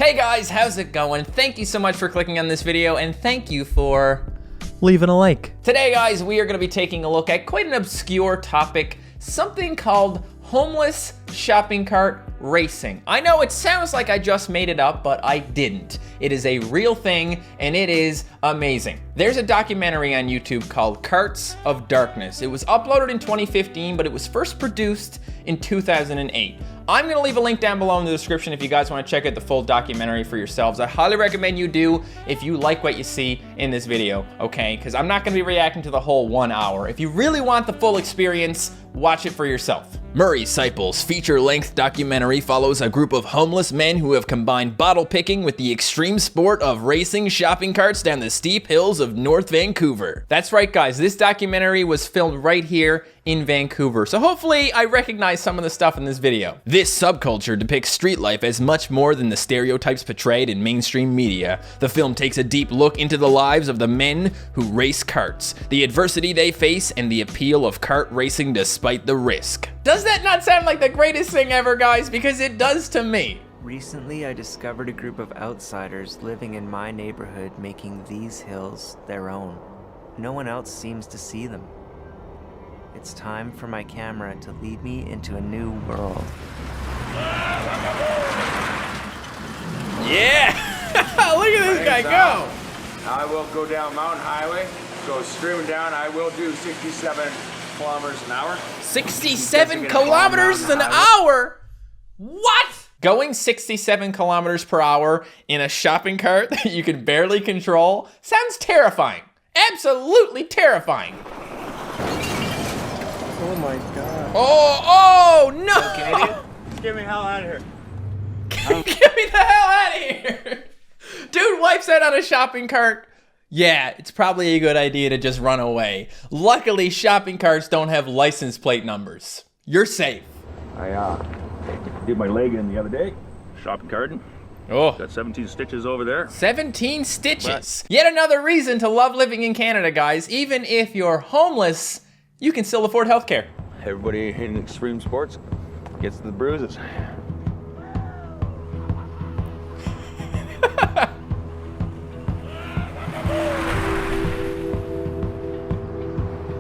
Hey guys, how's it going? Thank you so much for clicking on this video, and thank you for leaving a like. Today guys, we are going to be taking a look at quite an obscure topic, something called homeless shopping cart racing. I know it sounds like I just made it up, but I didn't. It is a real thing, and it is amazing. There's a documentary on YouTube called Carts of Darkness. It was uploaded in 2015, but it was first produced in 2008. I'm gonna leave a link down below in the description if you guys wanna check out the full documentary for yourselves. I highly recommend you do if you like what you see in this video, okay? Because I'm not gonna be reacting to the whole 1 hour. If you really want the full experience, watch it for yourself. Murray Seipel's feature-length documentary follows a group of homeless men who have combined bottle picking with the extreme sport of racing shopping carts down the steep hills of North Vancouver. That's right, guys. This documentary was filmed right here in Vancouver, so hopefully I recognize some of the stuff in this video. This subculture depicts street life as much more than the stereotypes portrayed in mainstream media. The film takes a deep look into the lives of the men who race carts, the adversity they face, and the appeal of kart racing despite the risk. Does that not sound like the greatest thing ever, guys? Because it does to me. Recently, I discovered a group of outsiders living in my neighborhood making these hills their own. No one else seems to see them. It's time for my camera to lead me into a new world. Yeah! Look at this guy go! I will go down Mountain Highway, go streaming down. I will do 67 kilometers an hour. 67 kilometers an hour? What? Going 67 kilometers per hour in a shopping cart that you can barely control sounds terrifying. Absolutely terrifying. Oh my god. Oh no! Canadian, get me the hell out of here. Get me the hell out of here. Dude wipes out on a shopping cart. Yeah, it's probably a good idea to just run away. Luckily, shopping carts don't have license plate numbers. You're safe. I did my leg in the other day. Shopping carton. Oh. Got 17 stitches over there. 17 stitches. Yet another reason to love living in Canada, guys. Even if you're homeless, you can still afford healthcare. Everybody in extreme sports gets the bruises.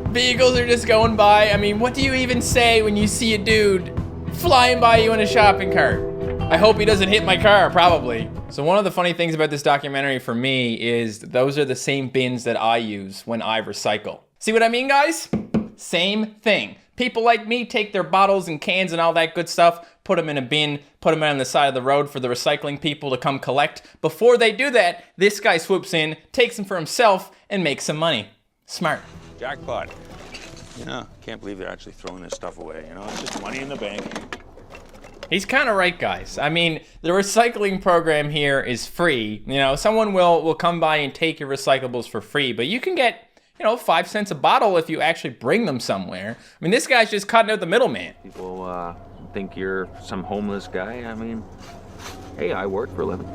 Vehicles are just going by. I mean, what do you even say when you see a dude flying by you in a shopping cart? I hope he doesn't hit my car, probably. So one of the funny things about this documentary for me is those are the same bins that I use when I recycle. See what I mean, guys? Same thing. People like me take their bottles and cans and all that good stuff, put them in a bin, put them on the side of the road for the recycling people to come collect. Before they do that, this guy swoops in, takes them for himself, and makes some money. Smart. Jackpot. Yeah, can't believe they're actually throwing this stuff away. You know, it's just money in the bank. He's kind of right, guys. I mean, the recycling program here is free. You know, someone will come by and take your recyclables for free, but you can get, 5 cents a bottle if you actually bring them somewhere. I mean, this guy's just cutting out the middleman. People think you're some homeless guy. I mean, hey, I work for a living.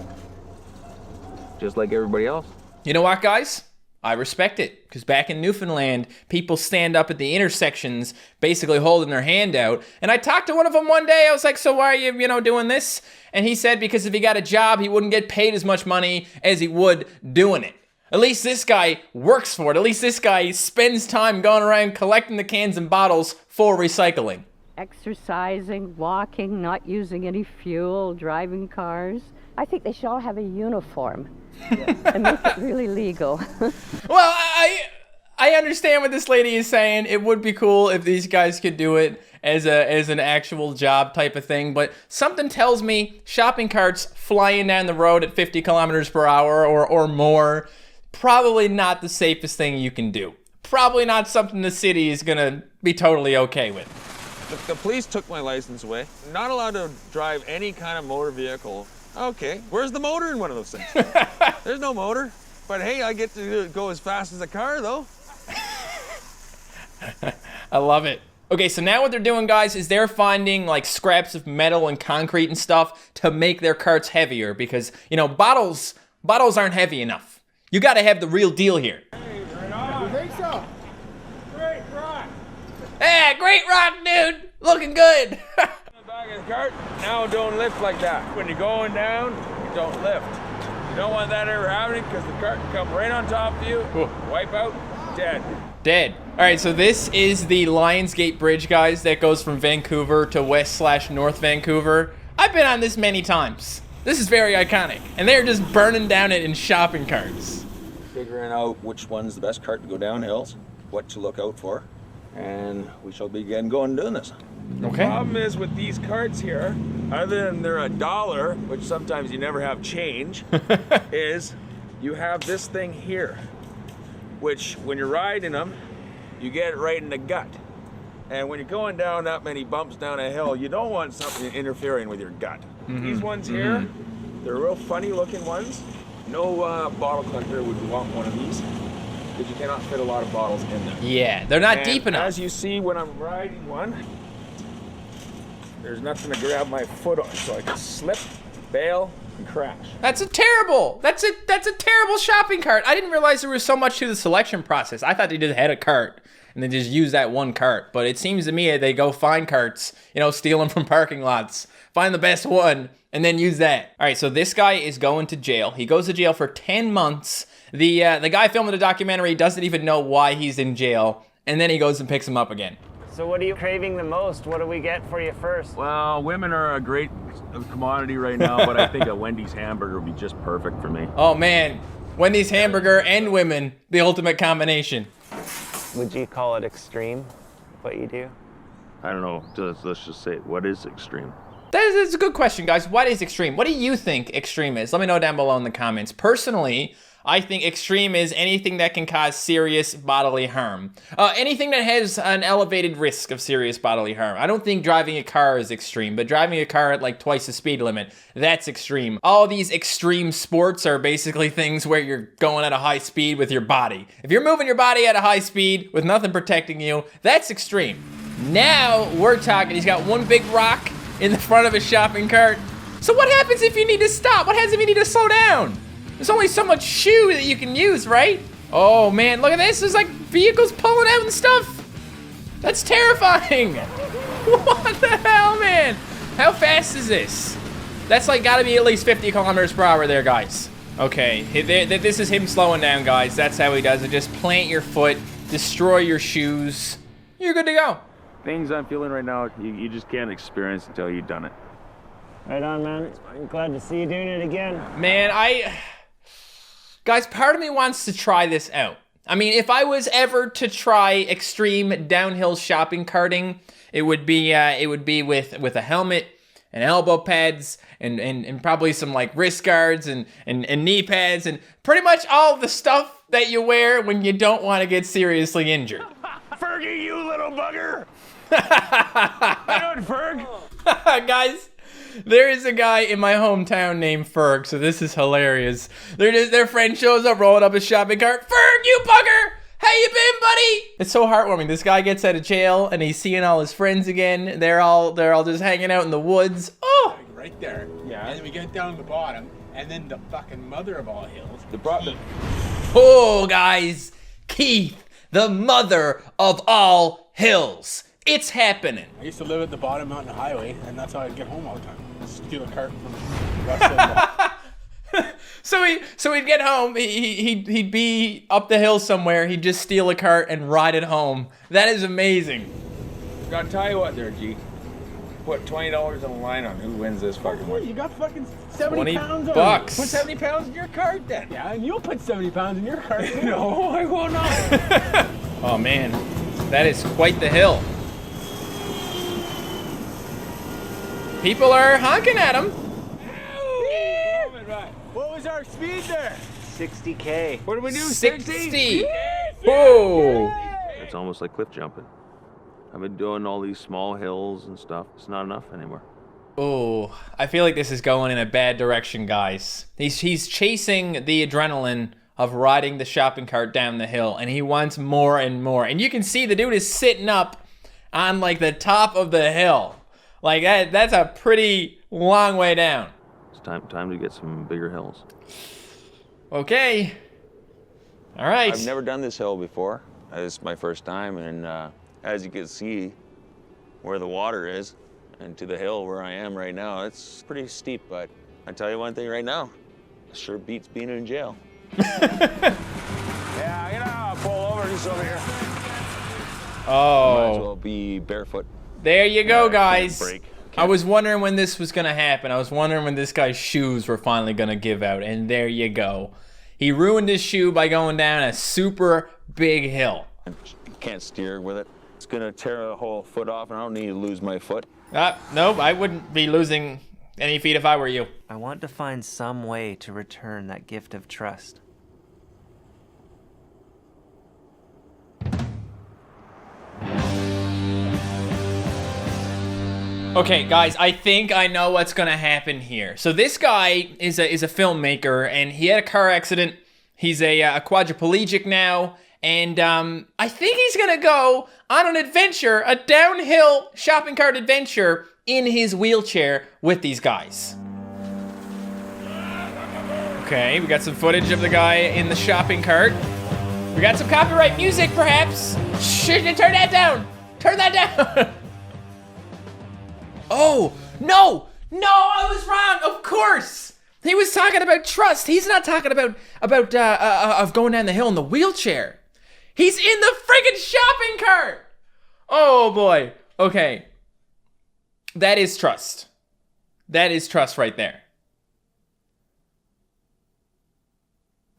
Just like everybody else. You know what, guys? I respect it, because back in Newfoundland, people stand up at the intersections, basically holding their hand out. And I talked to one of them one day. I was like, so why are you, doing this? And he said because if he got a job, he wouldn't get paid as much money as he would doing it. At least this guy works for it. At least this guy spends time going around collecting the cans and bottles for recycling. Exercising, walking, not using any fuel, driving cars. I think they should all have a uniform and make it really legal. Well, I understand what this lady is saying. It would be cool if these guys could do it as an actual job type of thing, but something tells me shopping carts flying down the road at 50 kilometers per hour or more, probably not the safest thing you can do. Probably not something the city is gonna be totally okay with. The police took my license away. Not allowed to drive any kind of motor vehicle. Okay, where's the motor in one of those things? There's no motor. But hey, I get to go as fast as a car, though. I love it. Okay, so now what they're doing, guys, is they're finding like scraps of metal and concrete and stuff to make their carts heavier because, bottles aren't heavy enough. You gotta have the real deal here. Hey, right on. You think so? Great rock. Hey, great rock, dude. Looking good. The back of the cart now don't lift like that. When you're going down, don't lift. You don't want that ever happening because the cart can come right on top of you, wipe out, dead. Dead. All right, so this is the Lionsgate Bridge, guys, that goes from Vancouver to West/North Vancouver. I've been on this many times. This is very iconic, and they're just burning down it in shopping carts. Figuring out which one's the best cart to go down hills, what to look out for, and we shall begin going doing this. Okay. Problem is with these carts here, other than they're $1, which sometimes you never have change, is you have this thing here, which when you're riding them, you get it right in the gut. And when you're going down that many bumps down a hill, you don't want something interfering with your gut. These ones here, they're real funny looking ones. No bottle collector would want one of these because you cannot fit a lot of bottles in there. Yeah, they're not And deep enough. as you see when I'm riding one, there's nothing to grab my foot on, so I can slip, bail, and crash. That's a terrible shopping cart. I didn't realize there was so much to the selection process. I thought they just had a cart and they just use that one cart. But it seems to me that they go find carts, you know, steal them from parking lots, find the best one, and then use that. All right, so this guy is going to jail. He goes to jail for 10 months. The guy filming the documentary doesn't even know why he's in jail, and then he goes and picks him up again. So what are you craving the most? What do we get for you first? Well, women are a great commodity right now, but I think a Wendy's hamburger would be just perfect for me. Oh man, Wendy's hamburger and women, the ultimate combination. Would you call it extreme, what you do? I don't know. Let's just say, what is extreme? That's a good question, guys. What is extreme? What do you think extreme is? Let me know down below in the comments. Personally, I think extreme is anything that can cause serious bodily harm. Anything that has an elevated risk of serious bodily harm. I don't think driving a car is extreme, but driving a car at like twice the speed limit, that's extreme. All these extreme sports are basically things where you're going at a high speed with your body. If you're moving your body at a high speed with nothing protecting you, that's extreme. Now we're talking, he's got one big rock in the front of his shopping cart. So what happens if you need to stop? What happens if you need to slow down? There's only so much shoe that you can use, right? Oh man, look at this. There's like vehicles pulling out and stuff. That's terrifying. What the hell, man? How fast is this? That's like gotta be at least 50 kilometers per hour there, guys. Okay, this is him slowing down, guys. That's how he does it. Just plant your foot, destroy your shoes. You're good to go. Things I'm feeling right now, you just can't experience until you've done it. Right on, man. I'm glad to see you doing it again. Man, guys, part of me wants to try this out. I mean, if I was ever to try extreme downhill shopping carting, it would be with a helmet and elbow pads and probably some like wrist guards and knee pads and pretty much all the stuff that you wear when you don't want to get seriously injured. Fergie, you little bugger! How you doing, Ferg? Guys, there is a guy in my hometown named Ferg, so this is hilarious. Their friend shows up rolling up his shopping cart. Ferg, you bugger! How you been, buddy? It's so heartwarming. This guy gets out of jail and he's seeing all his friends again. They're all just hanging out in the woods. Oh! Right there. Yeah. And then we get down to the bottom, and then the fucking mother of all hills. Oh, guys. Keith, the mother of all hills. It's happening. I used to live at the bottom Mountain Highway, and that's how I'd get home all the time. Steal a cart from the rest of the So he'd get home, he'd be up the hill somewhere, he'd just steal a cart and ride it home. That is amazing. Gotta tell you what there, G. Put $20 on the line on who wins this fucking one. You got fucking 70 $20 pounds on bucks. Put 70 pounds in your cart then. Yeah, and you'll put 70 pounds in your cart. No, I will not. Oh man, that is quite the hill. People are honking at him. What was our speed there? 60K. What did we do? 60. Whoa. It's almost like cliff jumping. I've been doing all these small hills and stuff. It's not enough anymore. Oh, I feel like this is going in a bad direction, guys. He's chasing the adrenaline of riding the shopping cart down the hill, and he wants more and more. And you can see the dude is sitting up on like the top of the hill. Like that's a pretty long way down. It's time to get some bigger hills. Okay. All right. I've never done this hill before. This is my first time, and as you can see where the water is and to the hill where I am right now, it's pretty steep, but I tell you one thing right now, it sure beats being in jail. Yeah, you know, pull over, just over here. Might as Oh, well be barefoot. there you go, guys. Break. I was wondering when this was gonna happen. I was wondering when this guy's shoes were finally gonna give out, and there you go. He ruined his shoe by going down a super big hill. Can't steer with it. It's gonna tear a whole foot off, and I don't need to lose my foot. Nope, I wouldn't be losing any feet if I were you. I want to find some way to return that gift of trust. Okay, guys, I think I know what's gonna happen here. So this guy is a filmmaker, and he had a car accident. He's a quadriplegic now, and I think he's gonna go on an adventure, a downhill shopping cart adventure in his wheelchair with these guys. Okay, we got some footage of the guy in the shopping cart. We got some copyright music, perhaps. Shh, turn that down. Turn that down. Oh, no, I was wrong, of course. He was talking about trust. He's not talking about of going down the hill in the wheelchair. He's in the friggin' shopping cart. Oh boy, okay. That is trust. That is trust right there.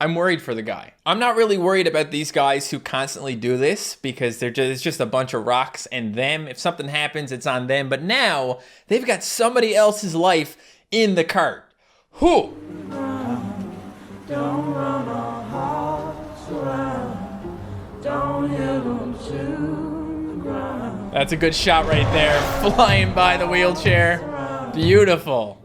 I'm worried for the guy. I'm not really worried about these guys who constantly do this because it's just a bunch of rocks and them. If something happens, it's on them. But now they've got somebody else's life in the cart. Who? Don't run our hearts around. Don't hit them to the ground. That's a good shot right there. Flying by the wheelchair. Beautiful.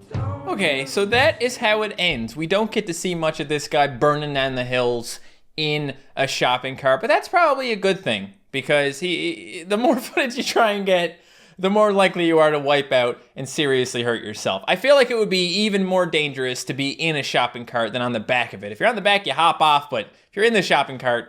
Okay, so that is how it ends. We don't get to see much of this guy burning down the hills in a shopping cart, but that's probably a good thing because the more footage you try and get, the more likely you are to wipe out and seriously hurt yourself. I feel like it would be even more dangerous to be in a shopping cart than on the back of it. If you're on the back, you hop off, but if you're in the shopping cart...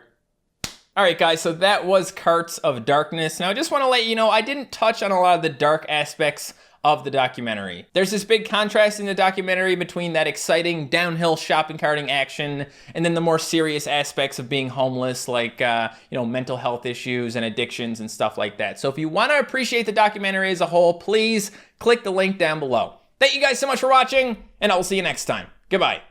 All right, guys, so that was Carts of Darkness. Now, I just want to let you know, I didn't touch on a lot of the dark aspects of the documentary. There's this big contrast in the documentary between that exciting downhill shopping carting action and then the more serious aspects of being homeless, like mental health issues and addictions and stuff like that. So if you want to appreciate the documentary as a whole, please click the link down below. Thank you guys so much for watching, and I will see you next time. Goodbye.